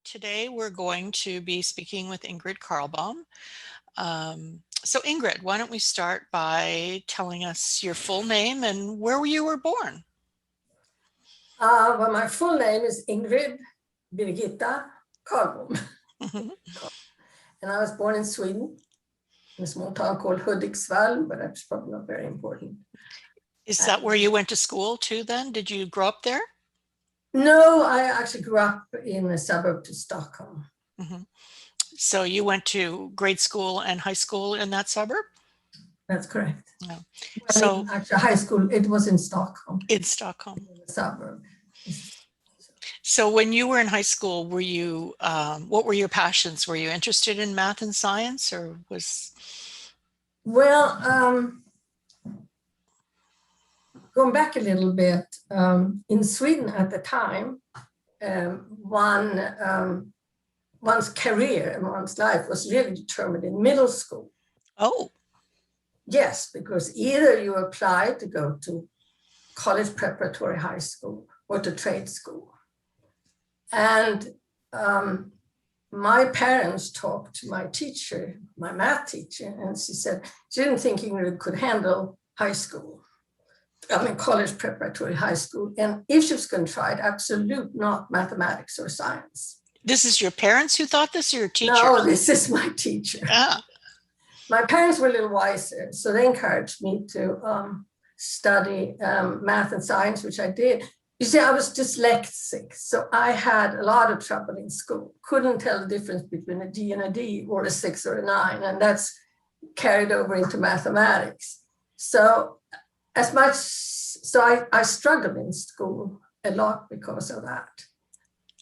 Today we're going to be speaking with Ingrid Carlbom. So Ingrid, why don't we start by telling us your full name and where you were born? Well, my full name is Ingrid Birgitta Carlbom. Mhm. And I was born in Sweden, in a small town called Hudiksvall, but that's probably not very important. Is that where you went to school too then? Did you grow up there? No, I actually grew up in a suburb to Stockholm. Mhm. So you went to grade school and high school in that suburb? That's correct. No. So actually, high school, it was in Stockholm. In Stockholm. In the suburb. So when you were in high school, were you, what were your passions? Were you interested in math and science or was? Well, going back a little bit, in Sweden at the time, one's career and one's life was really determined in middle school. Oh. Yes, because either you applied to go to college preparatory high school or to trade school. And my parents talked to my teacher, my math teacher, and she said she didn't think Ingrid could handle high school. College preparatory high school. And if she was going to try it, absolute not mathematics or science. This is your parents who thought this or your teacher? No, this is my teacher. Ah. My parents were a little wiser, so they encouraged me to study math and science, which I did. You see, I was dyslexic, so I had a lot of trouble in school. Couldn't tell the difference between a G and a D or a 6 or a 9, and that's carried over into mathematics. So I struggled in school a lot because of that.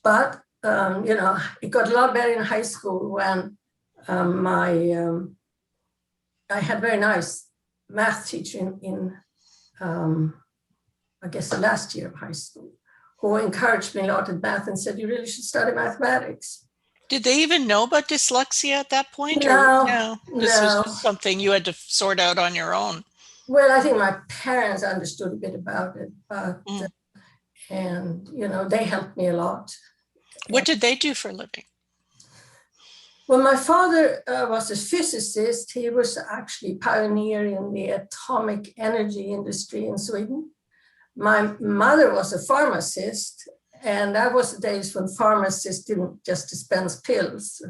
But it got a lot better in high school when I had a very nice math teacher in I guess the last year of high school, who encouraged me a lot in math and said, you really should study mathematics. Did they even know about dyslexia at that point? No, This was just something you had to sort out on your own. Well, I think my parents understood a bit about it, but and they helped me a lot. What did they do for a living? Well, my father was a physicist. He was actually pioneering in the atomic energy industry in Sweden. My mother was a pharmacist, and that was the days when pharmacists didn't just dispense pills.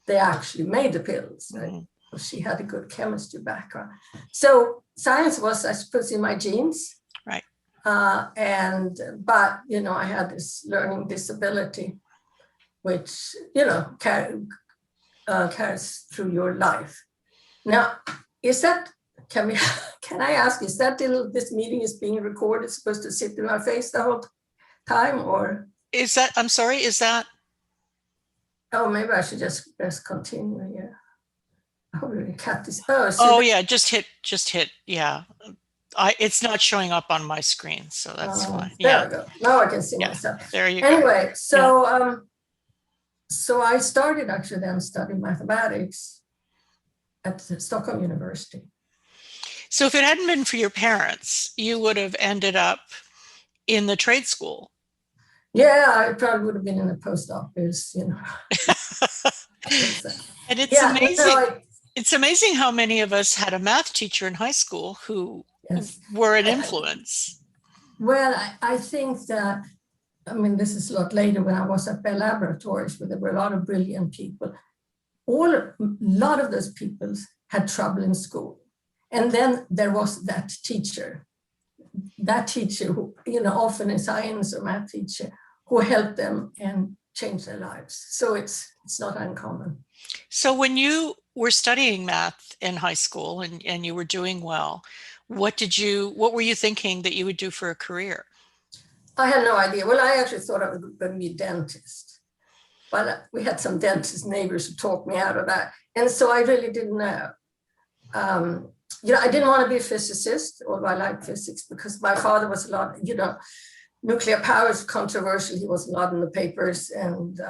They actually made the pills. Right? She had a good chemistry background. So science was, I suppose, in my genes. Right. But I had this learning disability, which, carries through your life. Now, can I ask, is that this meeting is being recorded, supposed to sit in my face the whole time, or? Is that, I'm sorry, is that? Oh, maybe I should just press continue here. I hope we cut this. Yeah, just hit, yeah. It's not showing up on my screen, so that's fine. There we go. Now I can see myself. There you go. Anyway, so so I started actually then studying mathematics at Stockholm University. So if it hadn't been for your parents, you would have ended up in the trade school. Yeah, I probably would have been in the post office, And it's amazing. It's amazing how many of us had a math teacher in high school who were an influence. Well, I think that, this is a lot later when I was at Bell Laboratories, where there were a lot of brilliant people. A lot of those people had trouble in school. And then there was that teacher who, often a science or math teacher, who helped them and changed their lives. So it's not uncommon. So when you were studying math in high school and you were doing well, what were you thinking that you would do for a career? I had no idea. Well, I actually thought I was going to be a dentist, but we had some dentist neighbors who talked me out of that. And so I really didn't know. I didn't want to be a physicist, although I liked physics, because my father was a lot, nuclear power is controversial. He was a lot in the papers, and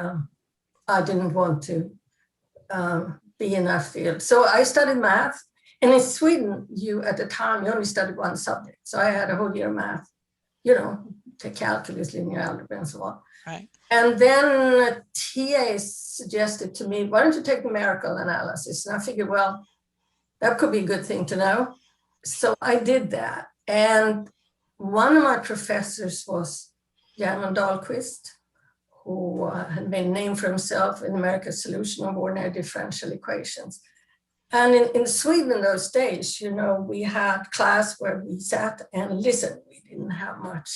I didn't want to be in that field. So I studied math. And in Sweden, at the time, you only studied one subject. So I had a whole year of math, take calculus, linear algebra, and so on. Right. And then a TA suggested to me, why don't you take numerical analysis? And I figured, well, that could be a good thing to know. So I did that. And one of my professors was Jan Dahlqvist, who had made a name for himself in America's solution of ordinary differential equations. And in Sweden those days, we had class where we sat and listened. We didn't have much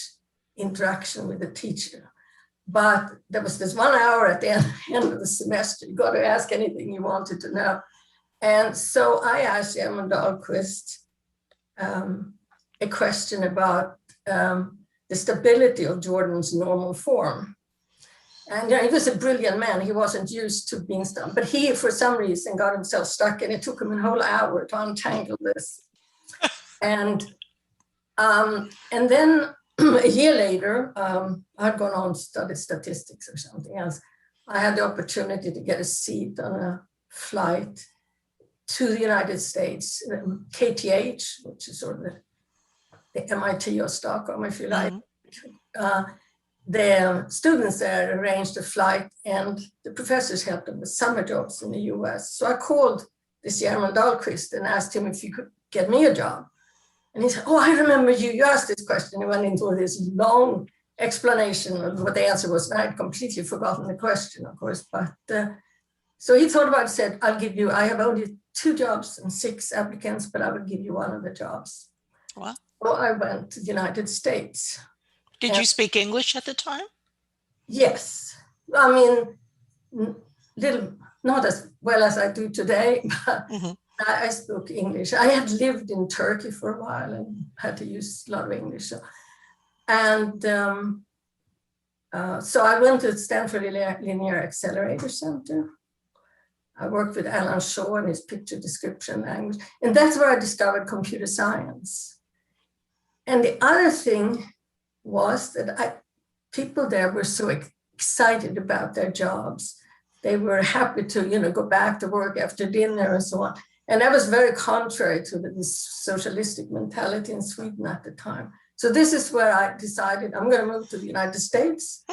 interaction with the teacher. But there was this 1 hour at the end of the semester. You got to ask anything you wanted to know. And so I asked Jan Dahlqvist a question about the stability of Jordan's normal form. And he was a brilliant man. He wasn't used to being stuck, but he, for some reason, got himself stuck, and it took him a whole hour to untangle this. And then a year later, I'd gone on to study statistics or something else. I had the opportunity to get a seat on a flight to the United States, KTH, which is sort of the MIT of Stockholm, if you like. The students there arranged a flight, and the professors helped them with summer jobs in the US. So I called this German Dahlqvist and asked him if he could get me a job. And he said, oh, I remember you. You asked this question. He went into this long explanation of what the answer was. And I had completely forgotten the question, of course. But so he thought about it, said, I have only 2 jobs and 6 applicants, but I will give you one of the jobs. Wow. So I went to the United States. Did you speak English at the time? Yes. I mean, not as well as I do today, but I spoke English. I had lived in Turkey for a while and had to use a lot of English. So I went to Stanford Linear Accelerator Center. I worked with Alan Shaw and his picture description language. And that's where I discovered computer science. And the other thing was that people there were so excited about their jobs. They were happy to, go back to work after dinner and so on. And that was very contrary to this socialistic mentality in Sweden at the time. So this is where I decided I'm going to move to the United States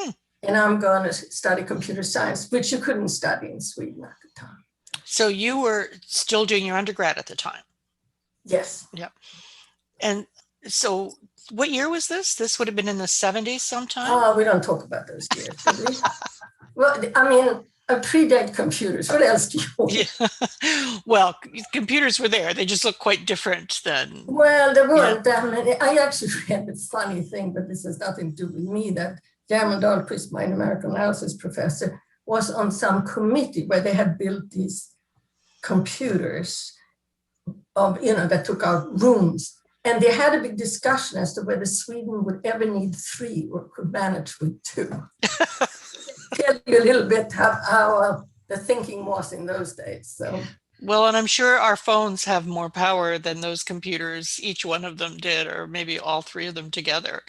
and I'm going to study computer science, which you couldn't study in Sweden at the time. So you were still doing your undergrad at the time? Yes. Yep. And so what year was this? This would have been in the 70s sometime? Oh, we don't talk about those years, do we? Well, I mean, I predate computers. What else do you want? Yeah. Well, computers were there. They just look quite different then. Well, there weren't that many. I actually read a funny thing, but this has nothing to do with me, that German Dahlqvist, my numerical analysis professor, was on some committee where they had built these computers that took out rooms. And they had a big discussion as to whether Sweden would ever need 3 or could manage with 2. Tell you a little bit how the thinking was in those days. So. Well, and I'm sure our phones have more power than those computers, each one of them did, or maybe all 3 of them together.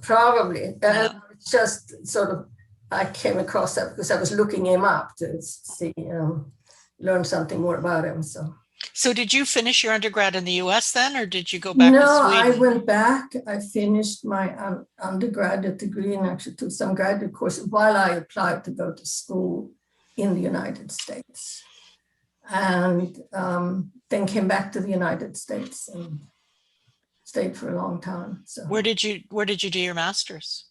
Probably. And just sort of, I came across that because I was looking him up to see, learn something more about him. So did you finish your undergrad in the US then, or did you go back to Sweden? No, I went back. I finished my undergraduate degree and actually took some graduate courses while I applied to go to school in the United States. And then came back to the United States and stayed for a long time. So where did you do your master's?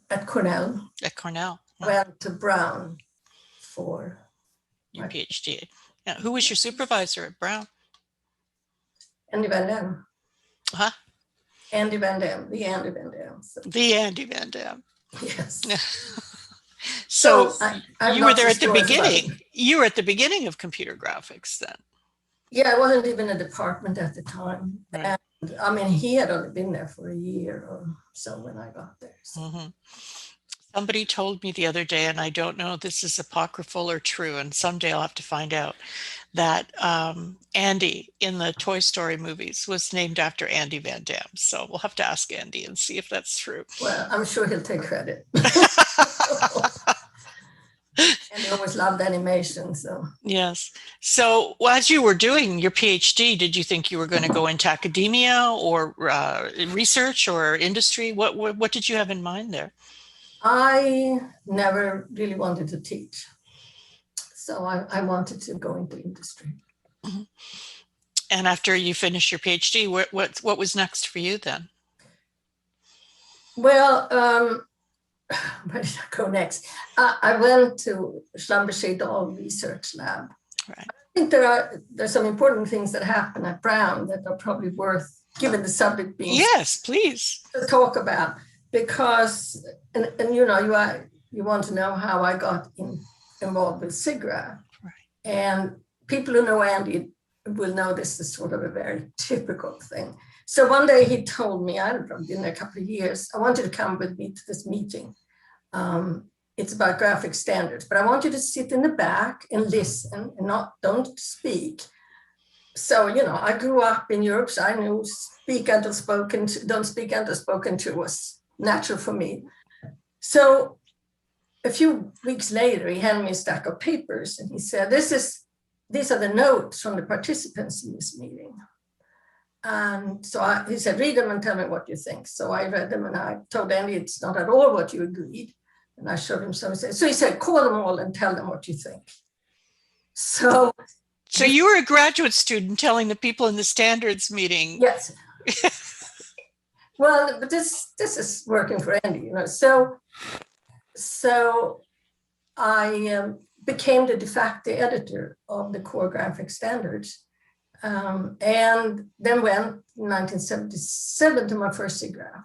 At Cornell. At Cornell. Wow. Went to Brown for your PhD. Now, who was your supervisor at Brown? Andy Van Dam. Huh? Andy Van Dam, the Andy Van Dam. So. The Andy Van Dam. Yes. So you were there at the beginning. You were at the beginning of computer graphics then. Yeah, I wasn't even a department at the time. Right. And I mean, he had only been there for a year or so when I got there. So. Somebody told me the other day, and I don't know if this is apocryphal or true, and someday I'll have to find out, that Andy in the Toy Story movies was named after Andy Van Dam. So we'll have to ask Andy and see if that's true. Well, I'm sure he'll take credit. And they always loved animation. So Yes. So as you were doing your PhD, did you think you were going to go into academia or research or industry? What did you have in mind there? I never really wanted to teach. So I wanted to go into industry. Mhm. And after you finished your PhD, what was next for you then? Well, where did I go next? I went to Schlumberger Dahl Research Lab. Right. I think there's some important things that happen at Brown that are probably worth, given the subject being Yes, please. to talk about, because and you know you want to know how I got involved with SIGGRAPH, Right. and people who know Andy will know this is sort of a very typical thing. So one day he told me, I don't know, in a couple of years, I want you to come with me to this meeting. It's about graphic standards, but I want you to sit in the back and listen and don't speak. So, you know, I grew up in Europe, so I knew don't speak until spoken to was natural for me. So a few weeks later, he handed me a stack of papers and he said, these are the notes from the participants in this meeting. And so he said, read them and tell me what you think. So I read them and I told Andy, it's not at all what you agreed. And I showed him some. So he said, call them all and tell them what you think. So you were a graduate student telling the people in the standards meeting. Yes. Well, but this is working for Andy, you know. So I became the de facto editor of the core graphic standards, and then went in 1977 to my first SIGGRAPH,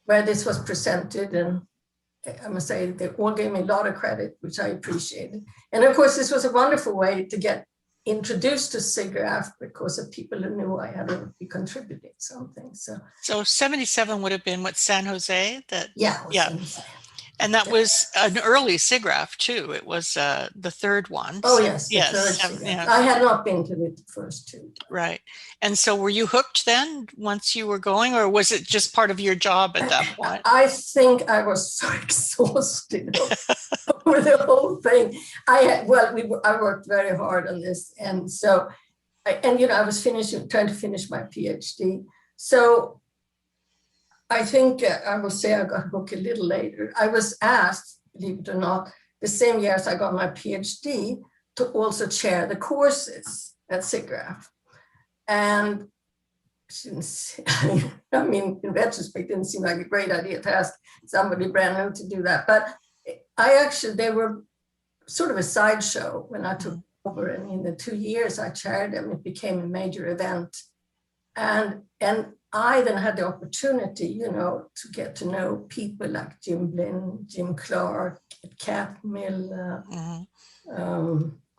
where this was presented, and I must say they all gave me a lot of credit, which I appreciated. And of course, this was a wonderful way to get introduced to SIGGRAPH because of people who knew I had already contributed something. So 77 would have been what, San Jose? Yeah. And that was an early SIGGRAPH too. It was the third one. Oh, So, yes, the third SIGGRAPH. Yes. I had not been to the first two. Right. And so were you hooked then once you were going, or was it just part of your job at that point? I think I was so exhausted over the whole thing. I worked very hard on this. And so, you know, I was trying to finish my PhD. So I think I will say I got hooked a little later. I was asked, believe it or not, the same year as I got my PhD, to also chair the courses at SIGGRAPH. And I mean, in retrospect, it didn't seem like a great idea to ask somebody brand new to do that. But they were sort of a sideshow when I took over. And in the 2 years I chaired them, it became a major event. And I then had the opportunity, you know, to get to know people like Jim Blinn, Jim Clark, Kat Mill,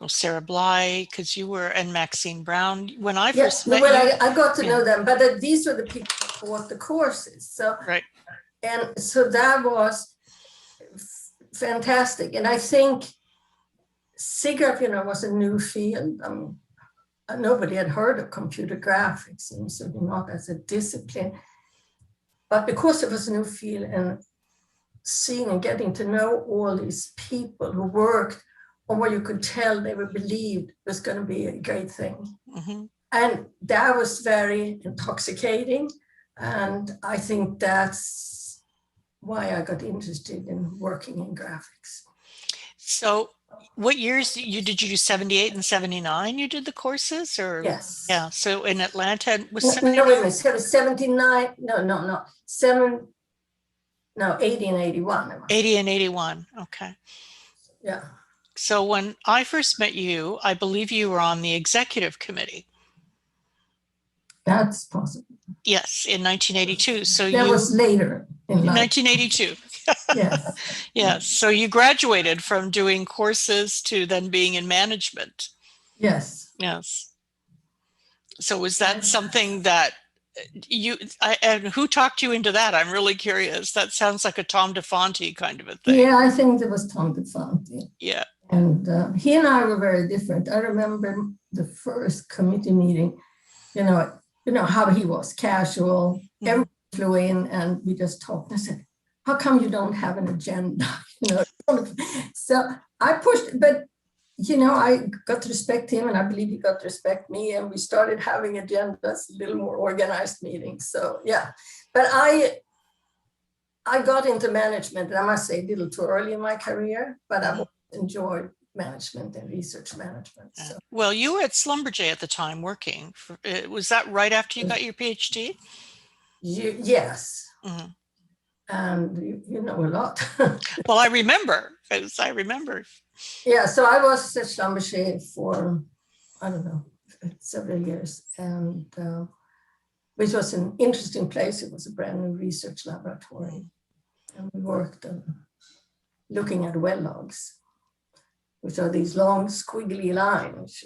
Sarah Bly, because you were, and Maxine Brown. When I first met you, I got to know them, but these were the people who taught the courses. So right, and so that was fantastic. And I think SIGGRAPH, you know, was a new field. Nobody had heard of computer graphics, and certainly not as a discipline. But because it was a new field, and seeing and getting to know all these people who worked on what you could tell they were believed was going to be a great thing. Mm-hmm. And that was very intoxicating. And I think that's why I got interested in working in graphics. So what years did you do 78 and 79 you did the courses, or? Yes. Yeah. So in Atlanta was 79. No. 80 and 81. 80 and 81. Okay. Yeah. So when I first met you, I believe you were on the executive committee. That's possible. Yes, in 1982. So that was later in life. 1982. Yes. Yes. So you graduated from doing courses to then being in management. Yes. Yes. So was that something that and who talked you into that? I'm really curious. That sounds like a Tom DeFonte kind of a thing. Yeah, I think it was Tom DeFonte. Yeah. And he and I were very different. I remember the first committee meeting, you know how he was casual. Mm-hmm. Everyone flew in and we just talked. I said, how come you don't have an agenda? You know, so I pushed, but I got to respect him, and I believe he got to respect me, and we started having agendas, a little more organized meetings. So yeah, but I got into management, and I must say, a little too early in my career, but I've enjoyed management and research management. So. Well, you were at Schlumberger at the time working. Was that right after you got your PhD? Yes. Mm-hmm. And you know a lot. Well, I remember, because I remember. Yeah, so I was at Schlumberger for, I don't know, several years, and which was an interesting place. It was a brand new research laboratory, and we worked on looking at well logs, which are these long squiggly lines,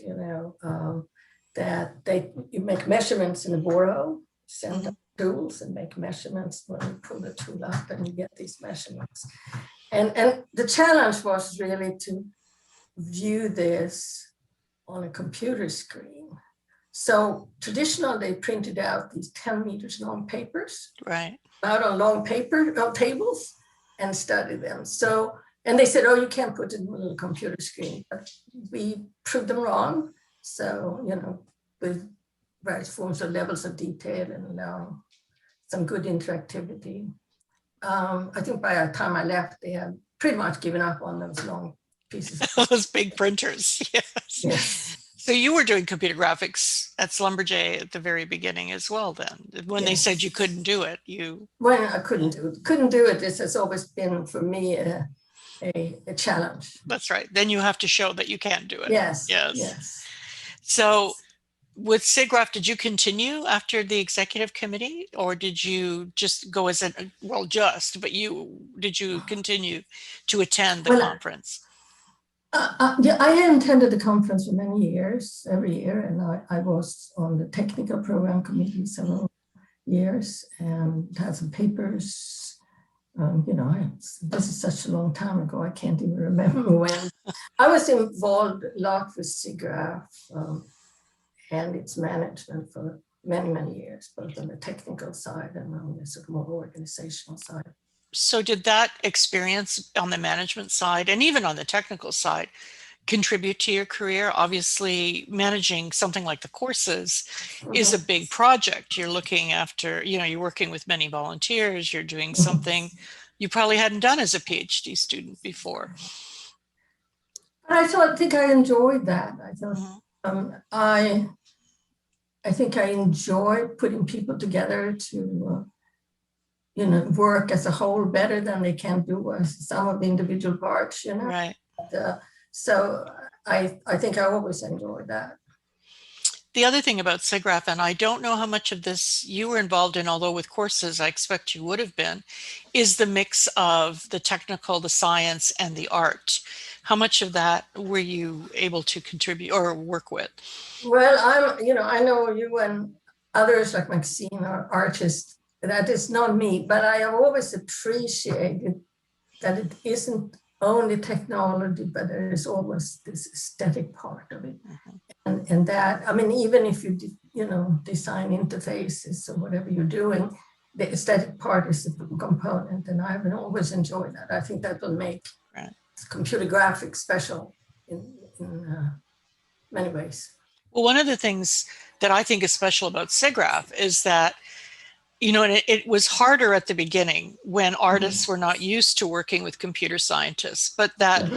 that you make measurements in a borehole, send up tools and make measurements. When you pull the tool up and you get these measurements. And the challenge was really to view this on a computer screen. So traditional, they printed out these 10 meters long papers, right, out on long paper tables, and studied them. So, and they said, oh, you can't put it in a little computer screen, but we proved them wrong. So, with various forms of levels of detail and some good interactivity. I think by the time I left, they had pretty much given up on those long pieces. Those big printers. Yes. Yes. So you were doing computer graphics at Schlumberger at the very beginning as well. Then, when they said you couldn't do it, When I couldn't do it. This has always been for me a challenge. That's right. Then you have to show that you can do it. Yes. Yes. So with SIGGRAPH, did you continue after the executive committee, or did you just go as did you continue to attend the conference? Yeah, I had attended the conference for many years, every year, and I was on the technical program committee several years and had some papers. This is such a long time ago, I can't even remember when. I was involved a lot with SIGGRAPH and its management for many, many years, both on the technical side and on the sort of more organizational side. So did that experience on the management side and even on the technical side contribute to your career? Obviously, managing something like the courses is a big project. You're looking after, you're working with many volunteers, you're doing something you probably hadn't done as a PhD student before. But I think I enjoyed that. I thought I think I enjoyed putting people together to work as a whole better than they can do as some of the individual parts, Right. So I think I always enjoyed that. The other thing about SIGGRAPH, and I don't know how much of this you were involved in, although with courses I expect you would have been, is the mix of the technical, the science, and the art. How much of that were you able to contribute or work with? Well, I know you and others like Maxine are artists. That is not me, but I have always appreciated that it isn't only technology, but there is always this aesthetic part of it. And that, even if you, design interfaces or whatever you're doing, the aesthetic part is a component, and I've always enjoyed that. I think that will make computer graphics special in many ways. Well, one of the things that I think is special about SIGGRAPH is that, and it was harder at the beginning when artists were not used to working with computer scientists, but that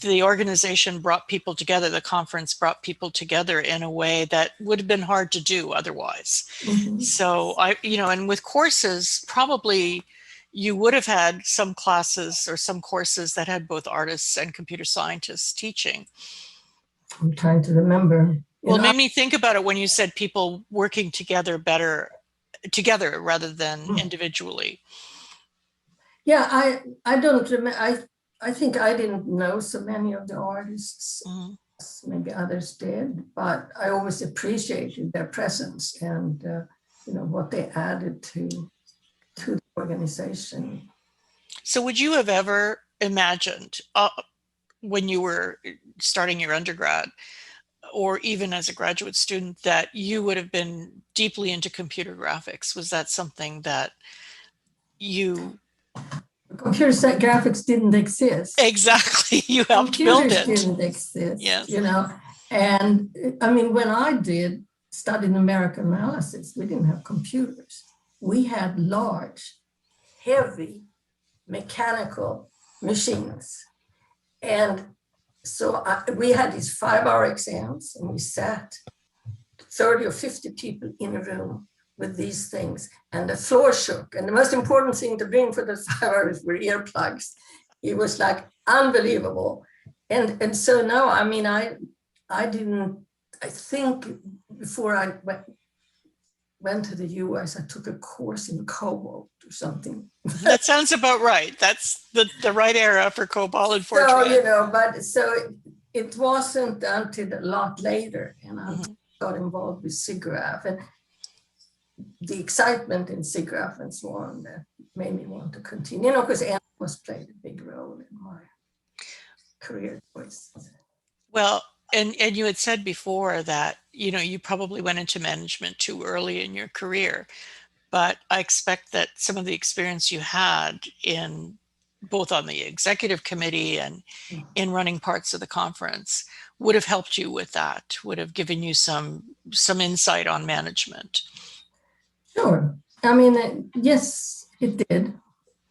the organization brought people together, the conference brought people together in a way that would have been hard to do otherwise. So and with courses, probably you would have had some classes or some courses that had both artists and computer scientists teaching. I'm trying to remember. Well, it made me think about it when you said people working together together rather than individually. Yeah, I don't remember. I think I didn't know so many of the artists. Maybe others did, but I always appreciated their presence and what they added to the organization. So would you have ever imagined when you were starting your undergrad or even as a graduate student that you would have been deeply into computer graphics? Was that something that you Computer graphics didn't exist. Exactly. You helped build Computers it. didn't exist, Yes. you know. And I mean, when I did study numerical analysis, we didn't have computers. We had large, heavy, mechanical machines. And so we had these 5-hour exams, and we sat 30 or 50 people in a room with these things, and the floor shook. And the most important thing to bring for the 5 hours were earplugs. It was like unbelievable. And so no, I mean, I think before I went to the US, I took a course in COBOL or something. That sounds about right. That's the right era for COBOL and Fortran. So, you know, but so it wasn't until a lot later, and I got involved with SIGGRAPH, and the excitement in SIGGRAPH and so on that made me want to continue, you know, because Anna was played a big role in my career choices. Well, and you had said before that, you know, you probably went into management too early in your career, but I expect that some of the experience you had in both on the executive committee and in running parts of the conference would have helped you with that, would have given you some insight on management. Sure. I mean, yes, it did.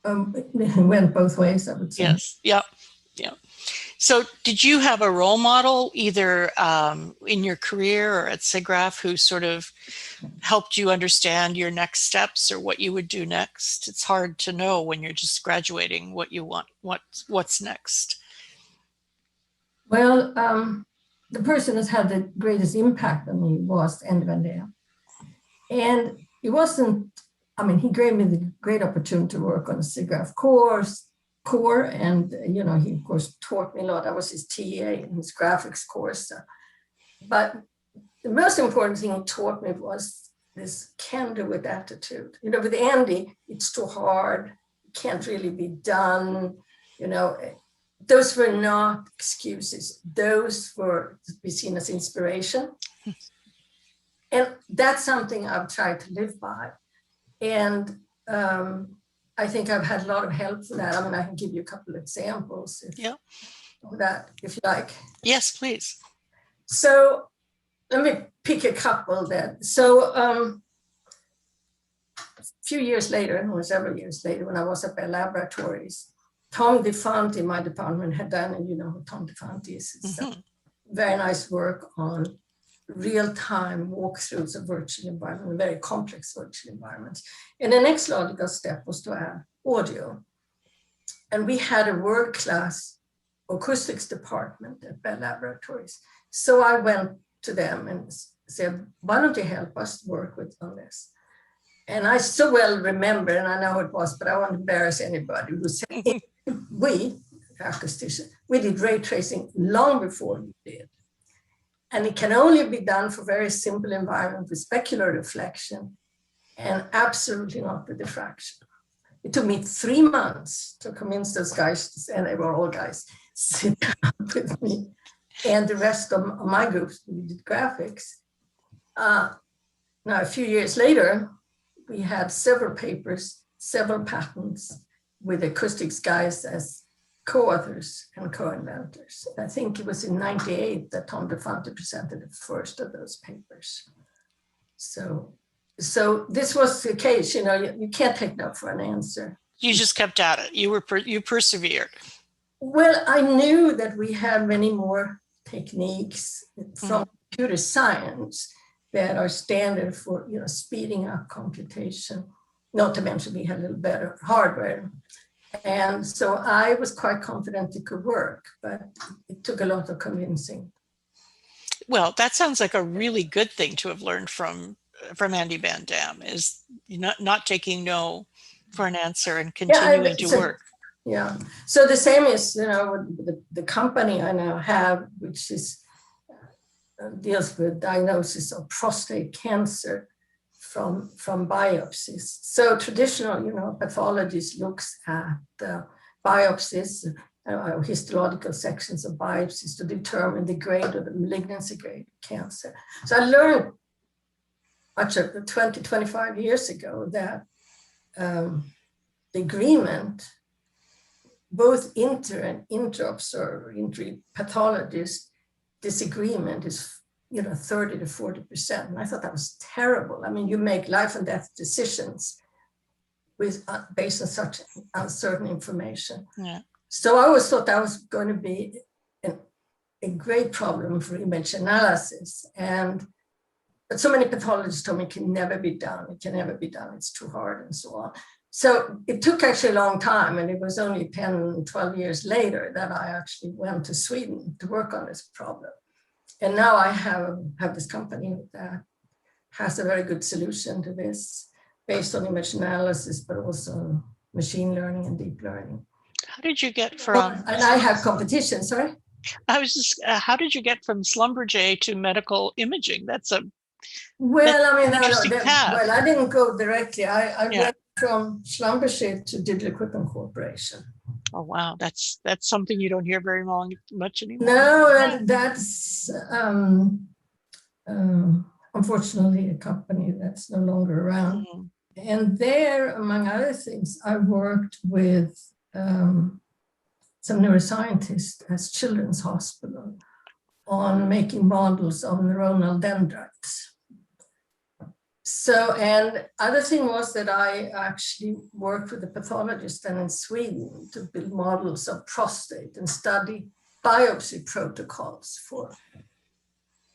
It went both ways, I would say. Yes. Yeah. Yeah. So did you have a role model either in your career or at SIGGRAPH who sort of helped you understand your next steps or what you would do next? It's hard to know when you're just graduating what you want, what's next. Well, the person that's had the greatest impact on me was Andy Van Dam. And it wasn't, I mean, he gave me the great opportunity to work on the SIGGRAPH core, and you know, he of course taught me a lot. I was his TA in his graphics course. But the most important thing he taught me was this can-do-it attitude. You know, with Andy, it's too hard, it can't really be done. You know, those were not excuses. Those were to be seen as inspiration. And that's something I've tried to live by. And I think I've had a lot of help for that. I mean, I can give you a couple of examples of that, if you like. Yes, please. So let me pick a couple then. So a few years later, or several years later, when I was at Bell Laboratories, Tom DeFante in my department had done, and you know who Tom DeFante is. It's very nice work on real-time walkthroughs of virtual environment, very complex virtual environments. And the next logical step was to add audio. And we had a world-class acoustics department at Bell Laboratories. So I went to them and said, why don't you help us work on this? And I so well remember, and I know it was, but I won't embarrass anybody who said, we, acousticians, we did ray tracing long before you did. And it can only be done for very simple environment with specular reflection and absolutely not with diffraction. It took me 3 months to convince those guys, and they were all guys, sit down with me and the rest of my groups who did graphics. Now, a few years later, we had several papers, several patents with acoustics guys as co-authors and co-inventors. I think it was in '98 that Tom DeFante presented the first of those papers. So this was the case, you know, you can't take no for an answer. You just kept at it. You persevered. Well, I knew that we had many more techniques from computer science that are standard for, you know, speeding up computation, not to mention we had a little better hardware. And so I was quite confident it could work, but it took a lot of convincing. Well, that sounds like a really good thing to have learned from Andy Van Dam, is not taking no for an answer and continuing to work. Yeah. So the same is, you know, the company I now have, which is deals with diagnosis of prostate cancer from biopsies. So traditional, you know, pathologist looks at biopsies, histological sections of biopsies to determine the grade of the malignancy grade of cancer. So I learned much of 25 years ago that the agreement both inter and inter-observer, inter-pathologist disagreement is 30 to 40%. And I thought that was terrible. I mean, you make life and death decisions based on such uncertain information. Yeah. So I always thought that was going to be a great problem for image analysis. But so many pathologists told me it can never be done. It can never be done. It's too hard and so on. So it took actually a long time. And it was only 10, 12 years later that I actually went to Sweden to work on this problem. And now I have this company that has a very good solution to this based on image analysis, but also machine learning and deep learning. How did you get from... And I have competition, sorry? How did you get from Schlumberger to medical imaging? That's a interesting path. Well, I didn't go directly. I went from Schlumberger to Digital Equipment Corporation. Oh wow, that's something you don't hear very much anymore. No, that's unfortunately a company that's no longer around. Mm-hmm. And there, among other things, I worked with some neuroscientists at Children's Hospital on making models of neuronal dendrites. So, and other thing was that I actually worked with a pathologist then in Sweden to build models of prostate and study biopsy protocols for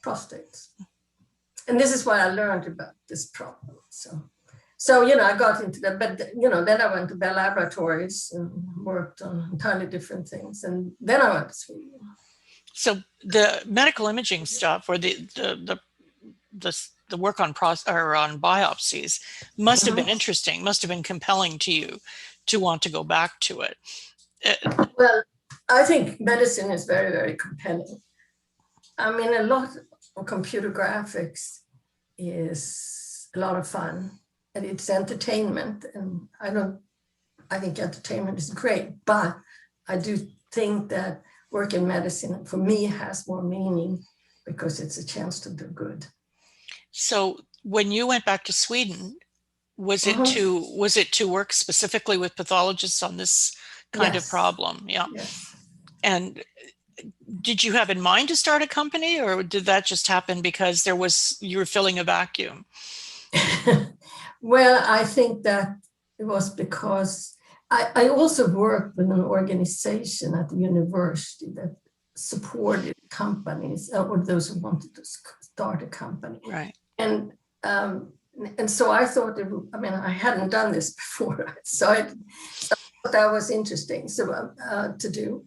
prostates. And this is why I learned about this problem. So I got into that, but then I went to Bell Laboratories and worked on entirely different things. And then I went to Sweden. So the medical imaging stuff, or the work on on biopsies must have been interesting, must have been compelling to you to want to go back to it. Well, I think medicine is very, very compelling. I mean, a lot of computer graphics is a lot of fun and it's entertainment. And I think entertainment is great, but I do think that work in medicine for me has more meaning because it's a chance to do good. So when you went back to Sweden, was it to work specifically with pathologists on this kind of problem? Yeah. Yes. And did you have in mind to start a company, or did that just happen because you were filling a vacuum? Well, I think that it was because I also worked with an organization at the university that supported companies or those who wanted to start a company. Right. And so I thought, I hadn't done this before, so I thought that was interesting to do.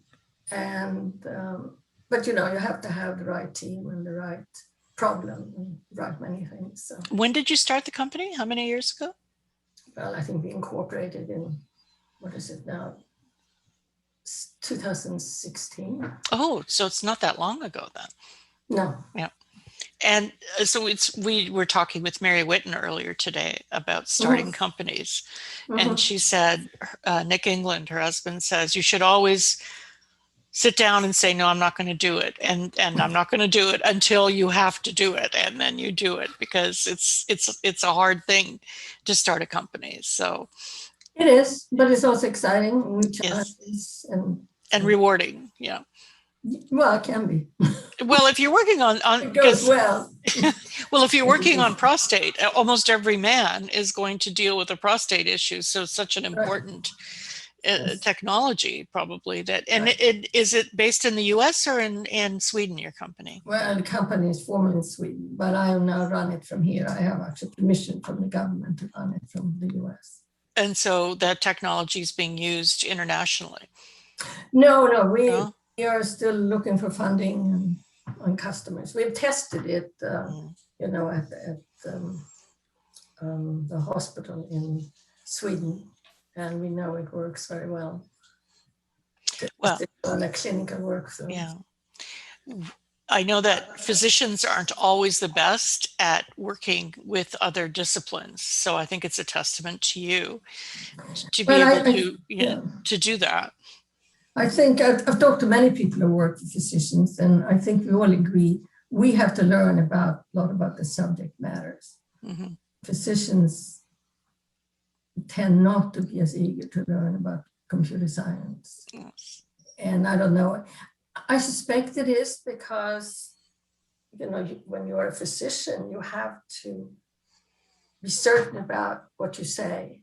And but you have to have the right team and the right problem and right many things. So. When did you start the company? How many years ago? Well, I think we incorporated in, what is it now? 2016. Oh, so it's not that long ago then. No. Yeah. And so we were talking with Mary Whitten earlier today about starting companies. And she said, Nick England, her husband, says, you should always sit down and say, no, I'm not going to do it. And I'm not going to do it until you have to do it. And then you do it, because it's a hard thing to start a company. So it is, but it's also exciting. Yes. And rewarding. Yeah. Well, it can be. Well, if you're working on it goes well. Well, if you're working on prostate, almost every man is going to deal with a prostate issue. So it's such an important technology, probably. Is it based in the US or in Sweden, your company? Well, the company is formerly in Sweden, but I now run it from here. I have actually permission from the government to run it from the US. And so that technology is being used internationally? No, we are still looking for funding on customers. We've tested it, at the hospital in Sweden, and we know it works very well. Well, on a clinical workflow. Yeah. I know that physicians aren't always the best at working with other disciplines. So I think it's a testament to you to be able to do that. I think I've talked to many people who work with physicians, and I think we all agree we have to learn a lot about the subject matters. Physicians tend not to be as eager to learn about computer science. Yes. And I don't know, I suspect it is because, when you're a physician, you have to be certain about what you say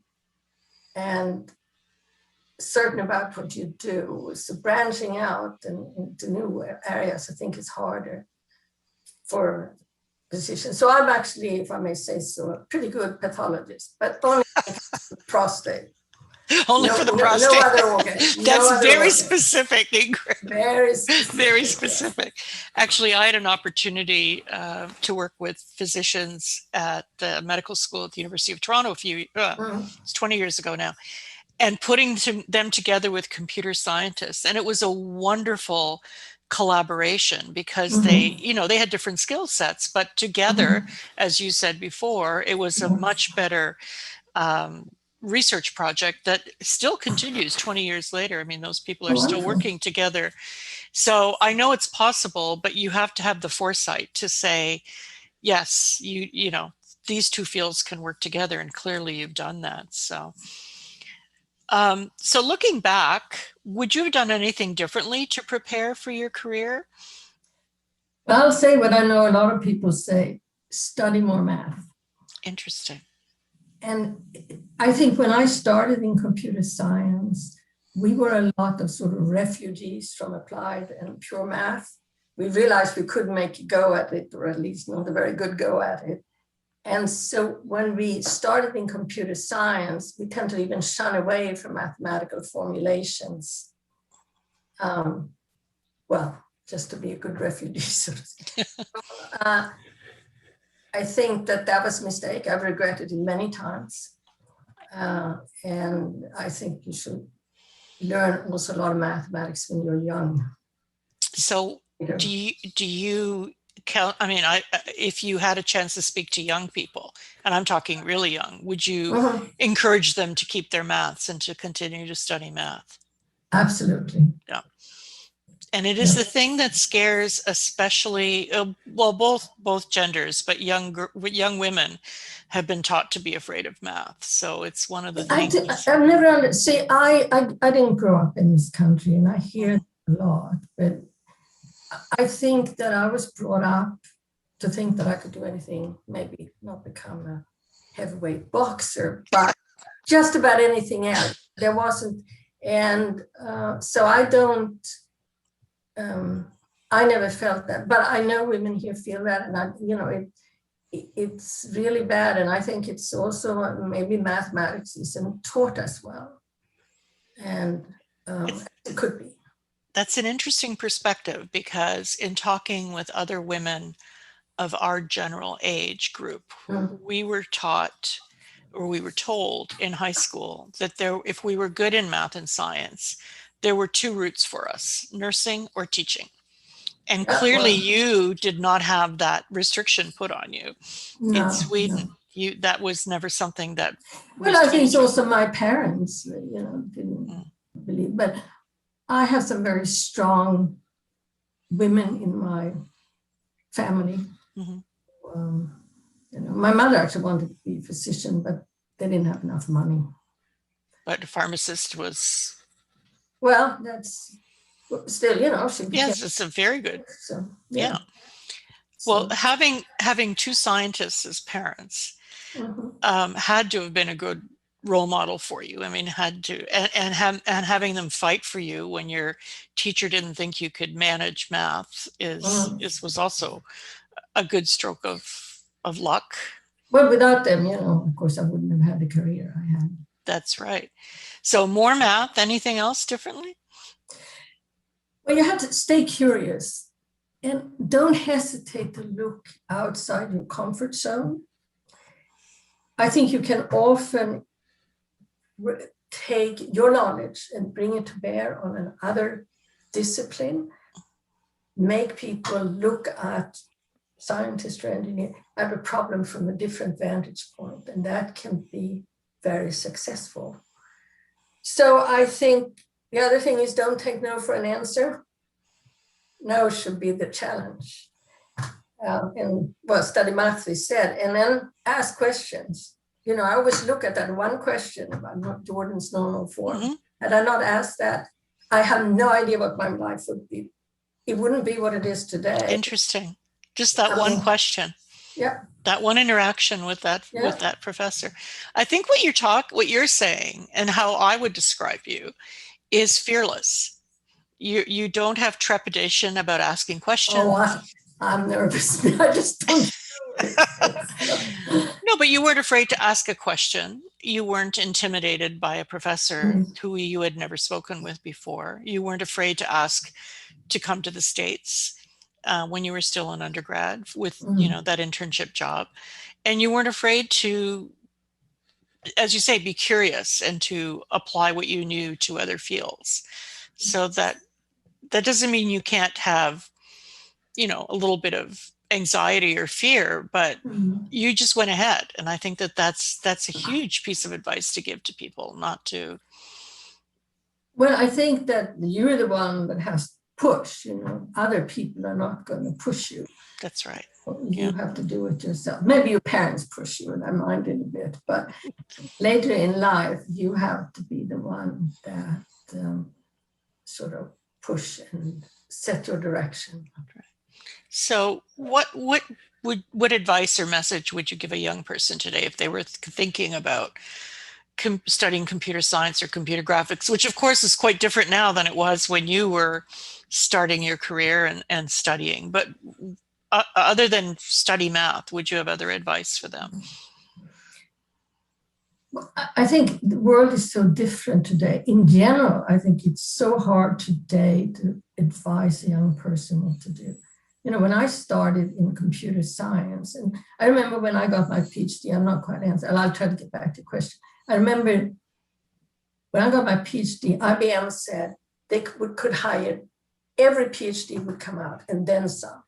and certain about what you do. So branching out into new areas, I think is harder for physicians. So I'm actually, if I may say so, a pretty good pathologist, but only prostate. Only for the prostate. No other organ. That's other very organ. specific, Ingrid. Very specific. Very specific. Yes. Actually, I had an opportunity to work with physicians at the medical school at the University of Toronto it's 20 years ago now, and putting them together with computer scientists. And it was a wonderful collaboration because they had different skill sets, but together, as you said before, it was a much better research project that still continues 20 years later. I mean, those people are still working together. So I know it's possible, but you have to have the foresight to say, yes, these two fields can work together. And clearly you've done that. So looking back, would you have done anything differently to prepare for your career? I'll say what I know a lot of people say: study more math. Interesting. And I think when I started in computer science, we were a lot of sort of refugees from applied and pure math. We realized we couldn't make a go at it, or at least not a very good go at it. And so when we started in computer science, we tend to even shun away from mathematical formulations. Just to be a good refugee, so to speak. I think that was a mistake. I've regretted it many times. And I think you should learn also a lot of mathematics when you're young. So do you count, if you had a chance to speak to young people, and I'm talking really young, would you encourage them to keep their maths and to continue to study math? Absolutely. Yeah. And it is the thing that scares, especially, both genders, but young women have been taught to be afraid of math. So it's one of the things. I've never I didn't grow up in this country, and I hear it a lot, but I think that I was brought up to think that I could do anything, maybe not become a heavyweight boxer, but just about anything else. There wasn't, and so I don't. I never felt that, but I know women here feel that, and it's really bad. And I think it's also maybe mathematics isn't taught as well, and it could be. That's an interesting perspective, because in talking with other women of our general age group, we were taught, or we were told in high school, that if we were good in math and science, there were two routes for us: nursing or teaching. And clearly you did not have that restriction put on you in Sweden. No. That was never something that. Well, I think it's also my parents, didn't believe, but I have some very strong women in my family. My mother actually wanted to be a physician, but they didn't have enough money. But a pharmacist was. Well, that's still, she became. Yes, it's a very good. So, yeah. Well, having two scientists as parents had to have been a good role model for you. I mean, and having them fight for you when your teacher didn't think you could manage math was also a good stroke of luck. Well, without them, of course, I wouldn't have had the career I had. That's right. So more math. Anything else differently? Well, you have to stay curious and don't hesitate to look outside your comfort zone. I think you can often take your knowledge and bring it to bear on another discipline, make people look at scientist or engineer at a problem from a different vantage point, and that can be very successful. So I think the other thing is, don't take no for an answer. No should be the challenge. Study math, we said, and then ask questions. I always look at that one question about Jordan's normal form. Had I not asked that, I have no idea what my life would be. It wouldn't be what it is today. Interesting. Just that I one mean, question, yeah, that one interaction with yeah. that professor. I think what you're saying and how I would describe you is fearless. You don't have trepidation about asking Oh, questions. I'm nervous. I just don't do it. No, but you weren't afraid to ask a question. You weren't intimidated by a professor Mm, who you had never spoken with before. You weren't afraid to ask to come to the States when you were still an undergrad with, mm. that internship job. And you weren't afraid to, as you say, be curious and to apply what you knew to other fields. So that doesn't mean you can't have, a little bit of anxiety or fear, but Mm. you just went ahead. And I think that that's a huge piece of advice to give to people, not to. Well, I think that you're the one that has to push, other people are not going to push you. That's right. You Yeah. have to do it yourself. Maybe your parents push you, and I mind it a bit, but later in life, you have to be the one that sort of push and set your direction. So what advice or message would you give a young person today if they were thinking about studying computer science or computer graphics, which of course is quite different now than it was when you were starting your career and studying, but other than study math, would you have other advice for them? I think the world is so different today. In general, I think it's so hard today to advise a young person what to do. When I started in computer science, and I remember when I got my PhD, I'm not quite answering, I'll try to get back to the question. I remember when I got my PhD, IBM said they could hire, every PhD would come out and then some.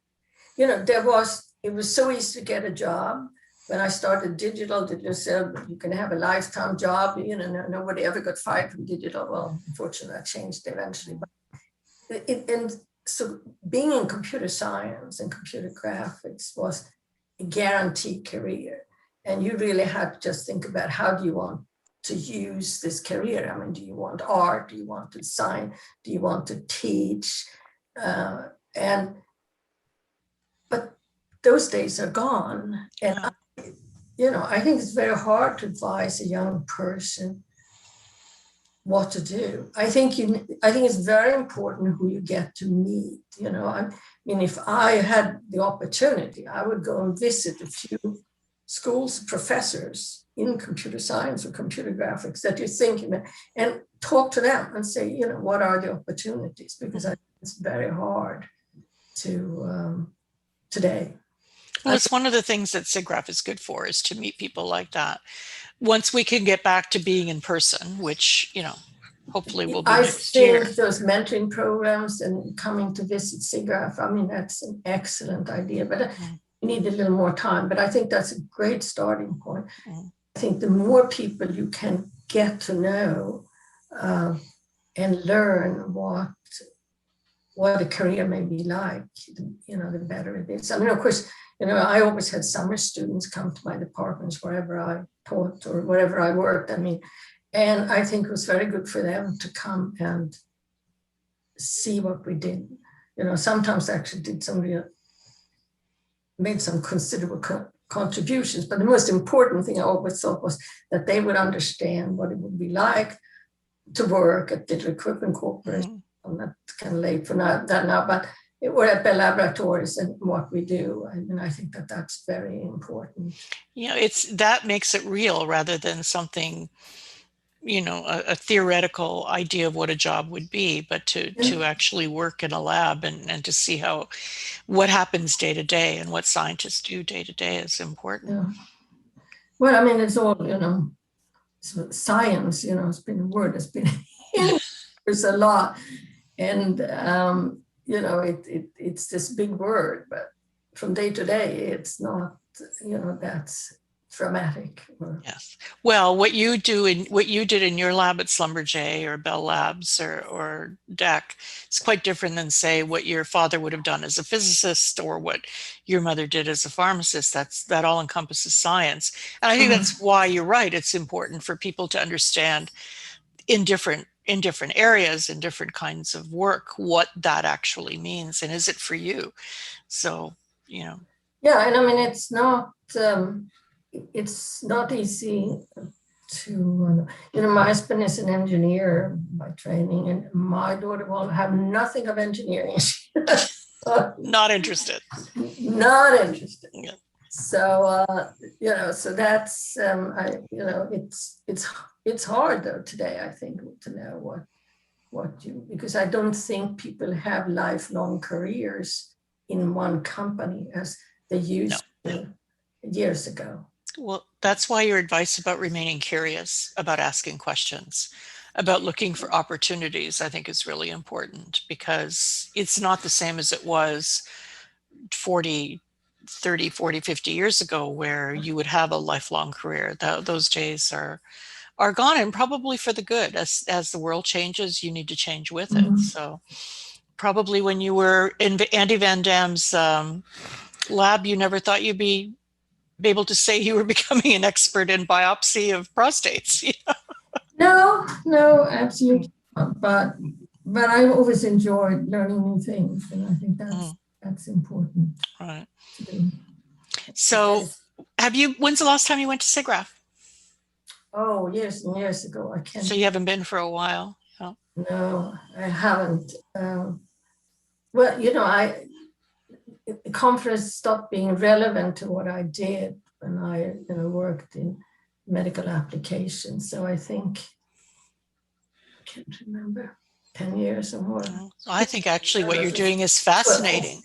It was so easy to get a job. When I started digital said you can have a lifetime job. Nobody ever got fired from digital. Well, unfortunately, that changed eventually. But and so being in computer science and computer graphics was a guaranteed career. And you really had to just think about how do you want to use this career? I mean, do you want art? Do you want to design? Do you want to teach? But those days are gone. And I think it's very hard to advise a young person what to do. I think it's very important who you get to meet. I mean, if I had the opportunity, I would go and visit a few schools, professors in computer science or computer graphics that you're thinking about, and talk to them and say, what are the opportunities? Because I think it's very hard to today. Well, it's one of the things that SIGGRAPH is good for, is to meet people like that. Once we can get back to being in person, which, hopefully will be next year. I think those mentoring programs and coming to visit SIGGRAPH, I mean, that's an excellent idea, but you need a little more time. But I think that's a great starting point. I think the more people you can get to know and learn what a career may be like, the better it is. I mean, of course, I always had summer students come to my departments wherever I taught or wherever I worked. I mean, and I think it was very good for them to come and see what we did. Sometimes I actually made some considerable contributions, but the most important thing I always thought was that they would understand what it would be like to work at Digital Equipment Corporation. I'm not kind of late for that now, but we're at Bell Laboratories and what we do. And I think that's very important. That makes it real rather than something, a theoretical idea of what a job would be, but to actually work in a lab and to see what happens day to day and what scientists do day to day is important. Yeah. Well, I mean, it's all, science, it's been a word that's been there's a lot. And, it's this big word, but from day to day, it's not, that's dramatic. Yes. Well, what you did in your lab at Schlumberger or Bell Labs or DEC is quite different than, say, what your father would have done as a physicist or what your mother did as a pharmacist. That all encompasses science. And I think that's why you're right. It's important for people to understand in different in different areas, in different kinds of work, what that actually means, and is it for you? So, you know. Yeah, and I mean, it's not easy to, my husband is an engineer by training, and my daughter will have nothing of engineering. Not interested. Not interested. Yeah. So, so that's, it's hard though today, I think, to know because I don't think people have lifelong careers in one company as they used to years ago. Well, that's why your advice about remaining curious, about asking questions, about looking for opportunities, I think is really important, because it's not the same as it was 40, 30, 40, 50 years ago, where you would have a lifelong career. Those days are gone, and probably for the good. As the world changes, you need to change with it. So probably when you were in Andy Van Dam's lab, you never thought you'd be able to say you were becoming an expert in biopsy of prostates. No, absolutely not. But I always enjoyed learning new things, and I think that's important. Right. To do. So when's the last time you went to SIGGRAPH? Oh, years and years ago. I can't. So you haven't been for a while? Oh. No, I haven't. Well, the conference stopped being relevant to what I did when I worked in medical applications. So I think, I can't remember, 10 years or more. So I think actually what you're doing is fascinating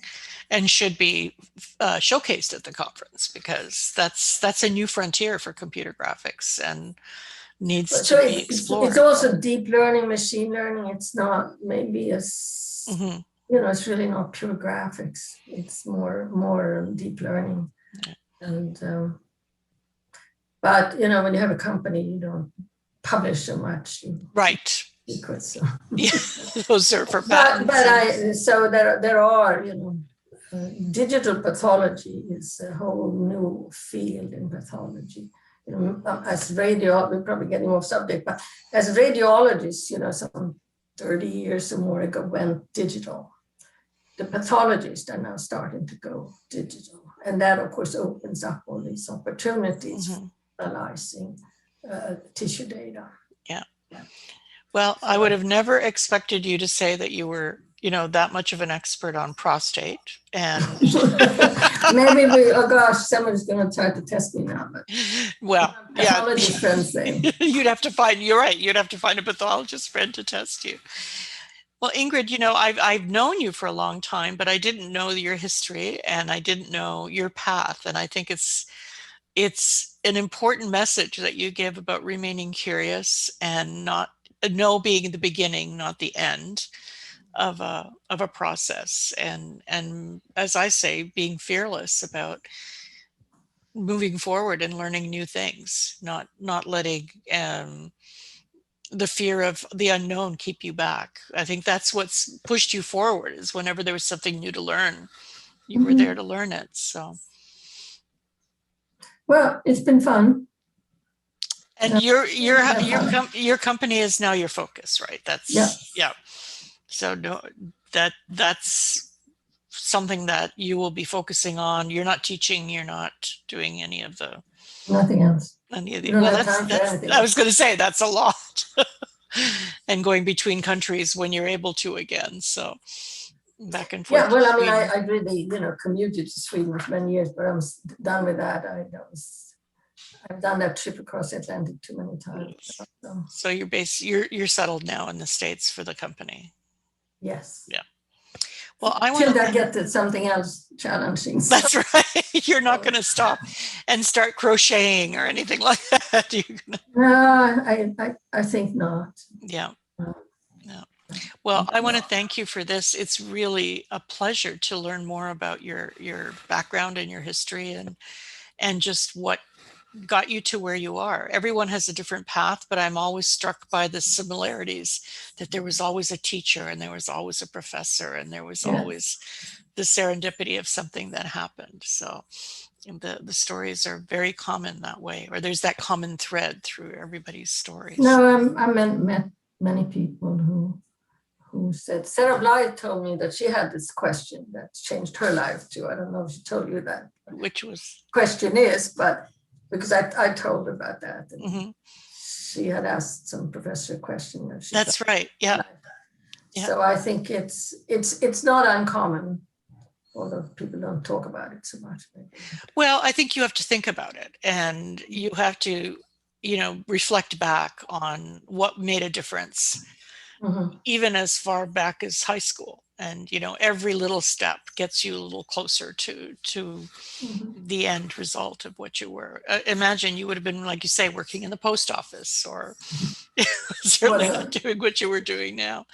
and should be showcased at the conference, because that's a new frontier for computer graphics and needs to be explored. It's also deep learning, machine learning. It's not maybe as, it's really not pure graphics. It's more deep learning. And but when you have a company, you don't publish so much. Right. Secrets. So. Yeah, those are for patents. So there are digital pathology is a whole new field in pathology. As we're probably getting off subject, but as radiologists, some 30 years or more ago went digital. The pathologists are now starting to go digital. And that, of course, opens up all these opportunities for analyzing tissue data. Yeah. Well, I would have never expected you to say that you were, that much of an expert on prostate. And maybe someone's going to try to test me now. But well, pathologist friends say. You'd have to find a pathologist friend to test you. Well, Ingrid, I've known you for a long time, but I didn't know your history and I didn't know your path. And I think it's an important message that you give about remaining curious and no being the beginning, not the end of a process. And as I say, being fearless about moving forward and learning new things, not letting the fear of the unknown keep you back. I think that's what's pushed you forward, is whenever there was something new to learn, you were there to learn it. So, well, it's been fun. And your company is now your focus, right? That's yeah. So no, that's something that you will be focusing on. You're not teaching. You're not doing any of the nothing else. Any of the, well, that's I was going to say that's a lot, and going between countries when you're able to again. So back and forth. Yeah, well, I mean, I really commuted to Sweden for many years, but I'm done with that. I've done that trip across the Atlantic too many times. So you're settled now in the States for the company. Yes. Yeah. Well, Till I get to something else challenging. So. That's right. You're not going to stop and start crocheting or anything like that. No, I think not. Yeah. No. Well, I want to thank you for this. It's really a pleasure to learn more about your background and your history and just what got you to where you are. Everyone has a different path, but I'm always struck by the similarities, that there was always a teacher and there was always a professor and there was always the serendipity of something that happened. So the stories are very common that way, or there's that common thread through everybody's stories. No, I met many people who said, Sarah Bly told me that she had this question that changed her life too. I don't know if she told you that Which was, question is, but because I told her about that. And mm-hmm. she had asked some professor a question. And she That's right. Yeah. Yeah. So I think it's not uncommon, although people don't talk about it so much. Well, I think you have to think about it, and you have to, reflect back on what made a difference, Mm-hmm. even as far back as high school. And, every little step gets you a little closer to Mm-hmm. the end result of what you were. Imagine you would have been, like you say, working in the post office, or certainly not Whatever. doing what you were doing now.